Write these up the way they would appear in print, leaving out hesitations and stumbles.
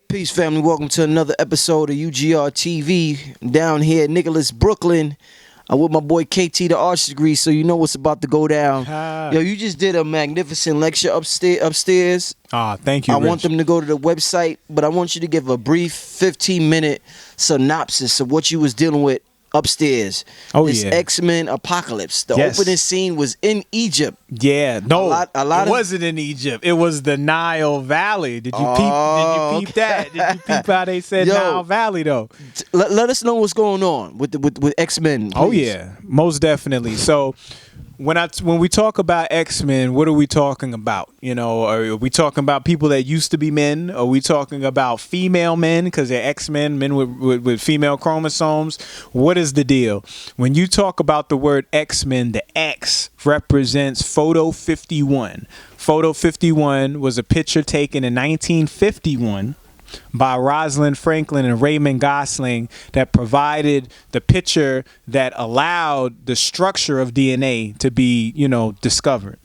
Peace, family. Welcome to another episode of UGR TV. Down here in Nicholas, Brooklyn. I'm with my boy KT, the arts degree, so you know what's about to go down. Yo, you just did a magnificent lecture upstairs. Thank you, I Rich. want them to go to the website, but I want you to give a brief 15-minute synopsis of what you was dealing with upstairs. This X-Men Apocalypse. The opening scene was in Egypt. Yeah, no, a lot it wasn't in Egypt. It was the Nile Valley. Did you peep that? Did you peep how they said Nile Valley though? Let us know what's going on with X-Men. Oh yeah, most definitely. So when we talk about X-Men, what are we talking about? You know, are we talking about people that used to be men? Are we talking about female men because they're X-Men, men with female chromosomes? What is the deal? When you talk about the word X-Men, the X represents Photo 51. Photo 51 was a picture taken in 1951 by Rosalind Franklin and Raymond Gosling that provided the picture that allowed the structure of DNA to be, discovered.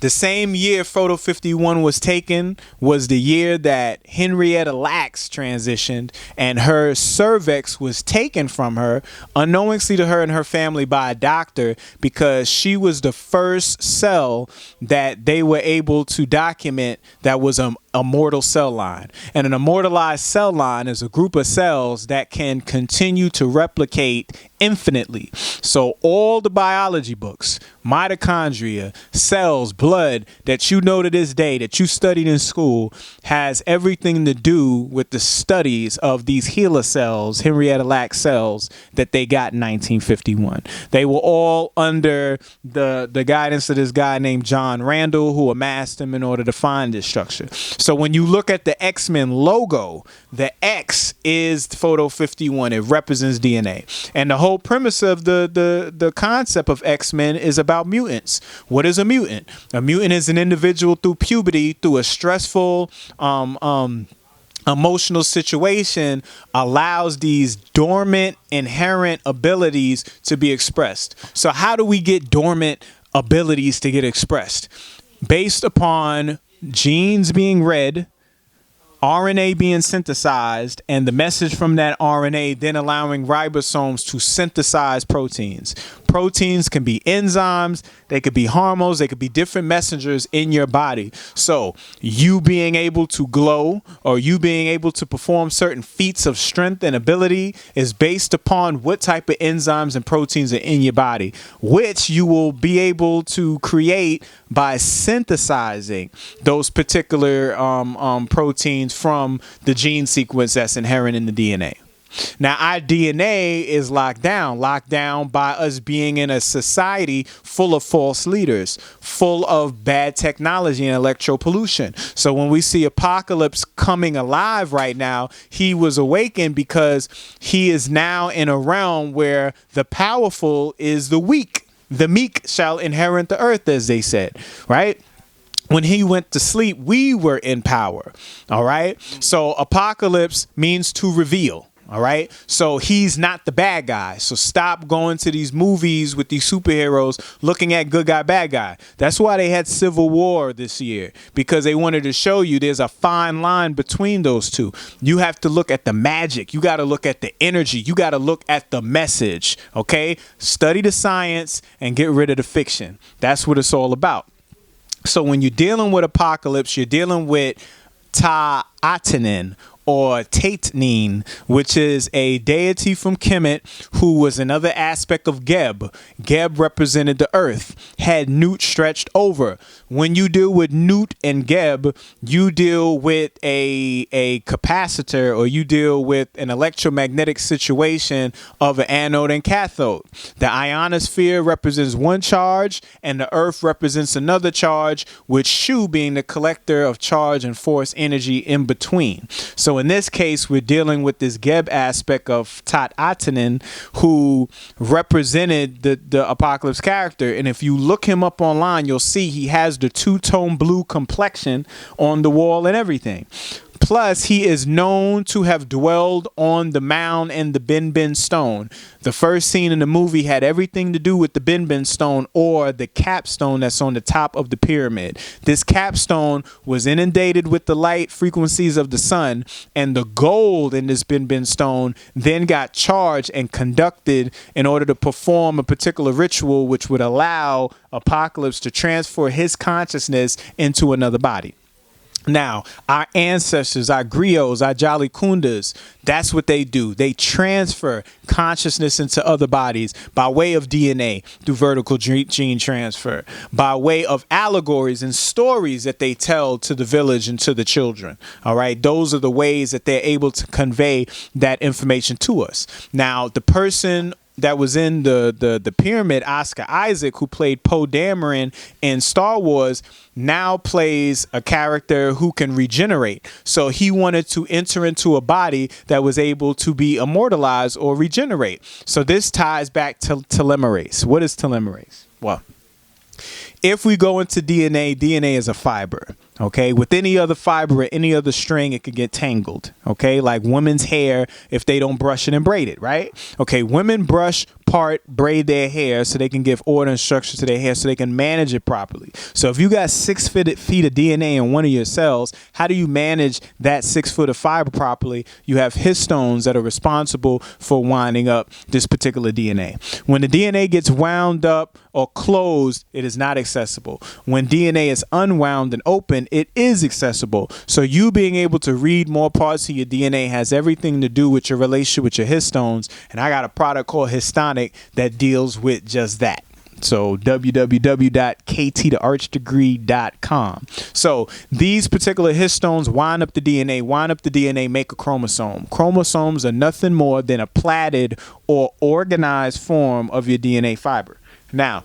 The same year Photo 51 was taken was the year that Henrietta Lacks transitioned and her cervix was taken from her, unknowingly to her and her family by a doctor, because she was the first cell that they were able to document that was a immortal cell line. And an immortalized cell line is a group of cells that can continue to replicate infinitely. So all the biology books, mitochondria, cells, blood that you know to this day that you studied in school has everything to do with the studies of these HeLa cells, Henrietta Lacks cells that they got in 1951. They were all under the guidance of this guy named John Randall, who amassed them in order to find this structure. So when you look at the X-Men logo, the X is Photo 51. It represents DNA. And the whole premise of the concept of X-Men is about mutants. What is a mutant? A mutant is an individual through puberty, through a stressful emotional situation, allows these dormant inherent abilities to be expressed. So how do we get dormant abilities to get expressed? Based upon genes being read, RNA being synthesized, and the message from that RNA then allowing ribosomes to synthesize proteins. Proteins can be enzymes, they could be hormones, they could be different messengers in your body. So you being able to glow or you being able to perform certain feats of strength and ability is based upon what type of enzymes and proteins are in your body, which you will be able to create by synthesizing those particular proteins from the gene sequence that's inherent in the DNA. Now, our DNA is locked down by us being in a society full of false leaders, full of bad technology and electropollution. So when we see Apocalypse coming alive right now, he was awakened because he is now in a realm where the powerful is the weak. The meek shall inherit the earth, as they said, right? When he went to sleep, we were in power. All right. So Apocalypse means to reveal. All right. So he's not the bad guy. So stop going to these movies with these superheroes looking at good guy, bad guy. That's why they had Civil War this year, because they wanted to show you there's a fine line between those two. You have to look at the magic. You got to look at the energy. You got to look at the message. OK, study the science and get rid of the fiction. That's what it's all about. So when you're dealing with Apocalypse, you're dealing with Ta-Atanin or Taitnin, which is a deity from Kemet who was another aspect of Geb. Geb represented the earth, had Newt stretched over. When you deal with Newt and Geb, you deal with a capacitor, or you deal with an electromagnetic situation of an anode and cathode. The ionosphere represents one charge and the earth represents another charge, with Shu being the collector of charge and force energy in between. So in this case, we're dealing with this Geb aspect of Ta-Atanin, who represented the Apocalypse character. And if you look him up online, you'll see he has the two-tone blue complexion on the wall and everything. Plus, he is known to have dwelled on the mound and the Ben stone. The first scene in the movie had everything to do with the Ben stone, or the capstone that's on the top of the pyramid. This capstone was inundated with the light frequencies of the sun, and the gold in this Ben stone then got charged and conducted in order to perform a particular ritual which would allow Apocalypse to transfer his consciousness into another body. Now, our ancestors, our griots, our Jolly Kundas, that's what they do. They transfer consciousness into other bodies by way of DNA through vertical gene transfer, by way of allegories and stories that they tell to the village and to the children. All right. Those are the ways that they're able to convey that information to us. Now, the person that was in the pyramid, Oscar Isaac, who played Poe Dameron in Star Wars, now plays a character who can regenerate. So he wanted to enter into a body that was able to be immortalized or regenerate. So this ties back to telomerase. What is telomerase? Well, if we go into DNA, DNA is a fiber. Okay, with any other fiber or any other string, it could get tangled. Okay, like women's hair if they don't brush it and braid it, right? Okay, women brush, braid their hair so they can give order and structure to their hair so they can manage it properly. So if you got 6 feet of DNA in one of your cells, how do you manage that 6 foot of fiber properly? You have histones that are responsible for winding up this particular DNA. When the DNA gets wound up or closed, it is not accessible. When DNA is unwound and open, it is accessible. So you being able to read more parts of your DNA has everything to do with your relationship with your histones. And I got a product called Histonic that deals with just that. So www.ktthearchdegree.com. So these particular histones wind up the DNA, make a chromosome. Chromosomes are nothing more than a platted or organized form of your DNA fiber. Now,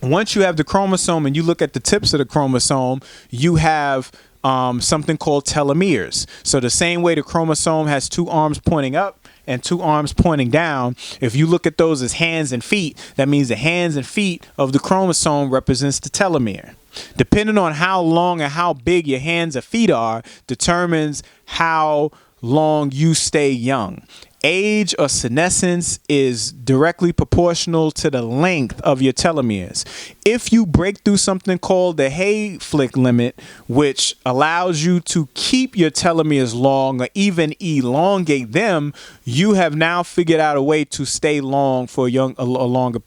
once you have the chromosome and you look at the tips of the chromosome, you have something called telomeres. So the same way the chromosome has 2 arms pointing up and 2 arms pointing down, if you look at those as hands and feet, that means the hands and feet of the chromosome represents the telomere. Depending on how long and how big your hands or feet are determines how long you stay young. Age or senescence is directly proportional to the length of your telomeres. If you break through something called the Hayflick limit, which allows you to keep your telomeres long or even elongate them, you have now figured out a way to stay young for a longer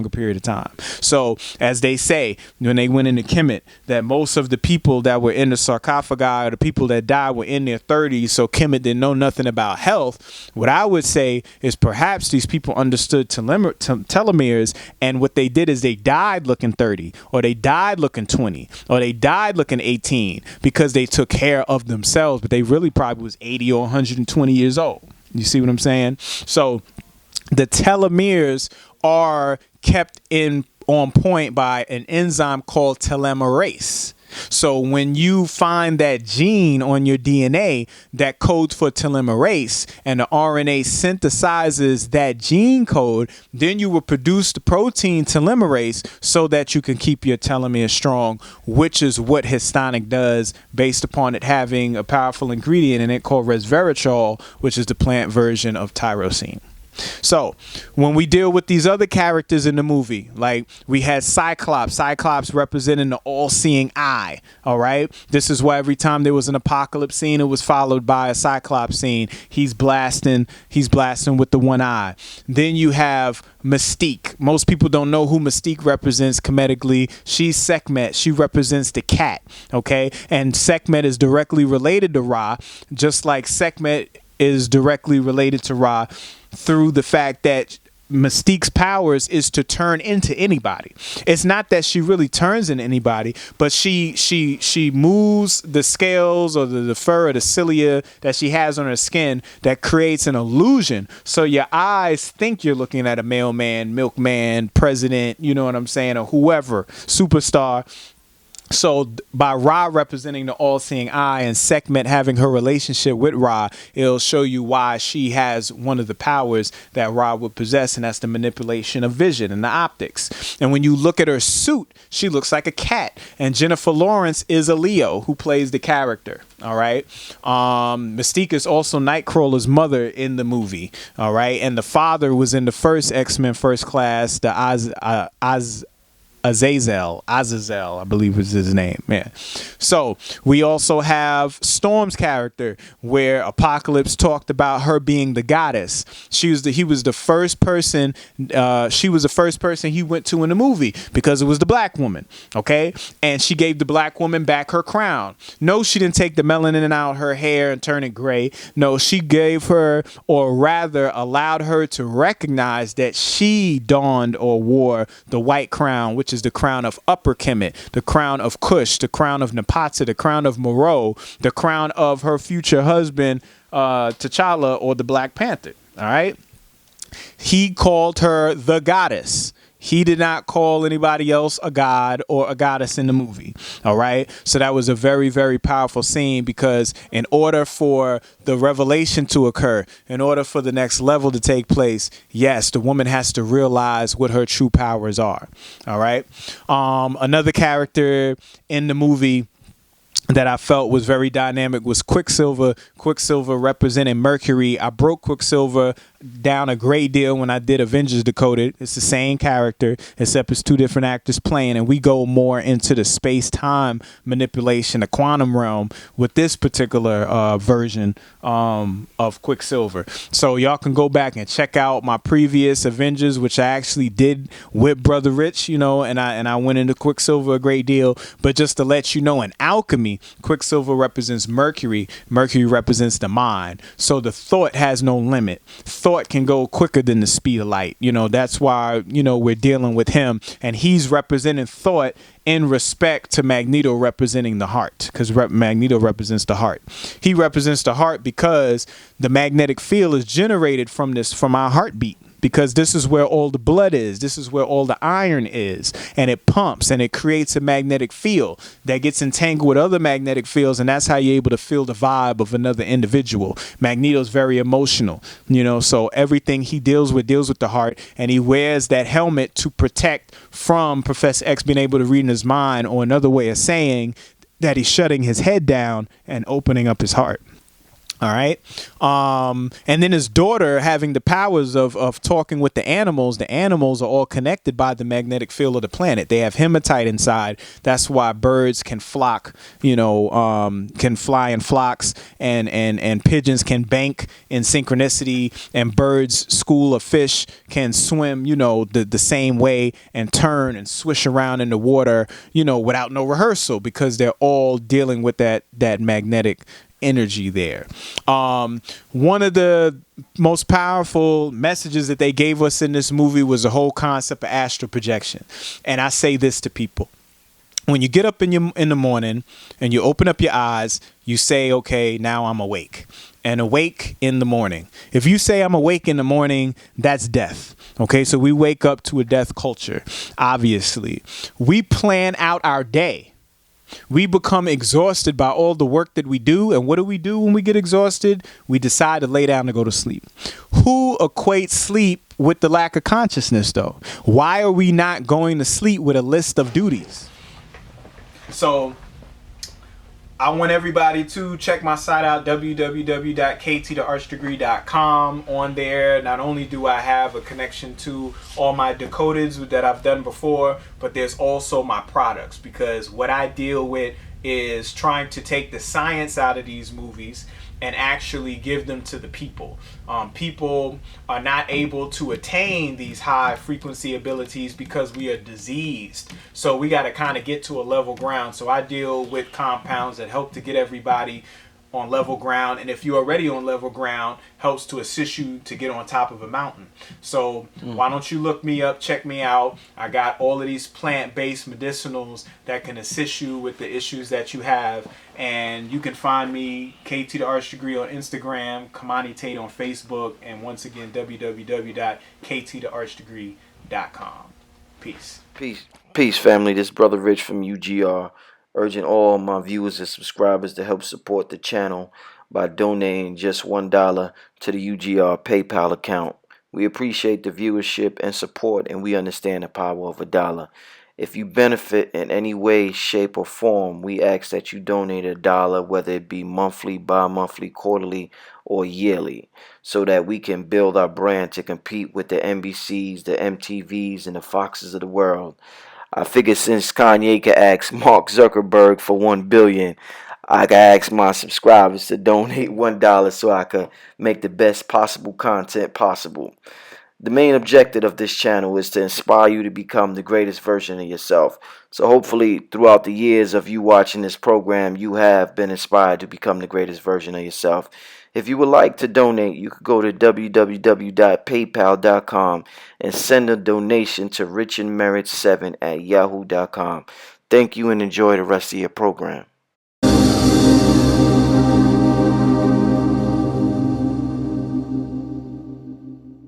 period of time. So, as they say, when they went into Kemet, that most of the people that were in the sarcophagi or the people that died were in their 30s, so Kemet didn't know nothing about health. What I would say is perhaps these people understood telomeres, and what they did is they died looking 30, or they died looking 20, or they died looking 18 because they took care of themselves, but they really probably was 80 or 120 years old. You see what I'm saying? So the telomeres are kept on point by an enzyme called telomerase. So when you find that gene on your DNA that codes for telomerase and the RNA synthesizes that gene code, then you will produce the protein telomerase so that you can keep your telomeres strong, which is what Histonic does based upon it having a powerful ingredient in it called resveratrol, which is the plant version of tyrosine. So when we deal with these other characters in the movie, like we had Cyclops representing the all-seeing eye. All right. This is why every time there was an apocalypse scene, it was followed by a Cyclops scene. He's blasting with the one eye. Then you have Mystique. Most people don't know who Mystique represents comedically. She's Sekhmet. She represents the cat. OK, and Sekhmet is directly related to Ra, just like Sekhmet is directly related to Ra through the fact that Mystique's powers is to turn into anybody. It's not that she really turns into anybody, but she moves the scales or the fur or the cilia that she has on her skin that creates an illusion. So your eyes think you're looking at a mailman, milkman, president, you know what I'm saying, or whoever, superstar. So by Ra representing the all-seeing eye and Sekhmet having her relationship with Ra, it'll show you why she has one of the powers that Ra would possess, and that's the manipulation of vision and the optics. And when you look at her suit, she looks like a cat. And Jennifer Lawrence is a Leo who plays the character. All right. Mystique is also Nightcrawler's mother in the movie. All right. And the father was in the first X-Men First Class, the Azazel, I believe was his name. Yeah. So we also have Storm's character, where Apocalypse talked about her being the goddess. He was the first person. She was the first person he went to in the movie because it was the black woman. Okay, and she gave the black woman back her crown. No, she didn't take the melanin out her hair and turn it gray. No, she gave her, or rather allowed her to recognize that she donned or wore the white crown, which is the crown of Upper Kemet, the crown of Cush, the crown of Nepata, the crown of Moreau, the crown of her future husband, T'Challa, or the Black Panther. All right. He called her the goddess. He did not call anybody else a god or a goddess in the movie. All right. So that was a very, very powerful scene, because in order for the revelation to occur, in order for the next level to take place, yes, the woman has to realize what her true powers are. All right. Another character in the movie that I felt was very dynamic was Quicksilver. Quicksilver representing Mercury. I broke Quicksilver down a great deal when I did Avengers Decoded. It's the same character, except it's two different actors playing, and we go more into the space-time manipulation, the quantum realm, with this particular version of Quicksilver. So y'all can go back and check out my previous Avengers, which I actually did with Brother Rich, and I went into Quicksilver a great deal. But just to let you know, in alchemy, Quicksilver represents Mercury. Mercury represents the mind. So the thought has no limit. Thought can go quicker than the speed of light. That's why, we're dealing with him, and he's representing thought in respect to Magneto representing the heart, because Magneto represents the heart. He represents the heart because the magnetic field is generated from our heartbeat. Because this is where all the blood is. This is where all the iron is. And it pumps and it creates a magnetic field that gets entangled with other magnetic fields. And that's how you're able to feel the vibe of another individual. Magneto's very emotional, so everything he deals with the heart. And he wears that helmet to protect from Professor X being able to read in his mind, or another way of saying that he's shutting his head down and opening up his heart. All right. And then his daughter having the powers of talking with the animals. The animals are all connected by the magnetic field of the planet. They have hematite inside. That's why birds can flock, can fly in flocks, and pigeons can bank in synchronicity, and birds, school of fish, can swim, the same way and turn and swish around in the water, without no rehearsal, because they're all dealing with that magnetic energy there. One of the most powerful messages that they gave us in this movie was the whole concept of astral projection. And I say this to people: when you get up in the morning and you open up your eyes, you say, okay, now I'm awake. And awake in the morning. If you say I'm awake in the morning, that's death. Okay, so we wake up to a death culture. Obviously, we plan out our day. We become exhausted by all the work that we do. And what do we do when we get exhausted? We decide to lay down and go to sleep. Who equates sleep with the lack of consciousness, though? Why are we not going to sleep with a list of duties? So I want everybody to check my site out, www.ktthearchdegree.com. On there, not only do I have a connection to all my decodeds that I've done before, but there's also my products, because what I deal with is trying to take the science out of these movies and actually give them to the people. People are not able to attain these high frequency abilities because we are diseased. So we got to kind of get to a level ground. So I deal with compounds that help to get everybody on level ground, and if you're already on level ground, helps to assist you to get on top of a mountain. So why don't you look me up, check me out. I got all of these plant-based medicinals that can assist you with the issues that you have. And you can find me, KT the Arch Degree, on Instagram, Kamani Tate on Facebook, and once again, www.ktthearchdegree.com. Peace. Peace, family. This brother Rich from UGR. urging all my viewers and subscribers to help support the channel by donating just $1 to the UGR PayPal account. We appreciate the viewership and support, and we understand the power of $1. If you benefit in any way, shape, or form, we ask that you donate $1, whether it be monthly, bi-monthly, quarterly, or yearly, so that we can build our brand to compete with the NBCs, the MTVs, and the Foxes of the world. I figured since Kanye could ask Mark Zuckerberg for $1 billion, I could ask my subscribers to donate $1 so I could make the best possible content possible. The main objective of this channel is to inspire you to become the greatest version of yourself. So hopefully throughout the years of you watching this program, you have been inspired to become the greatest version of yourself. If you would like to donate, you could go to www.paypal.com and send a donation to richandmerit7@yahoo.com. Thank you and enjoy the rest of your program.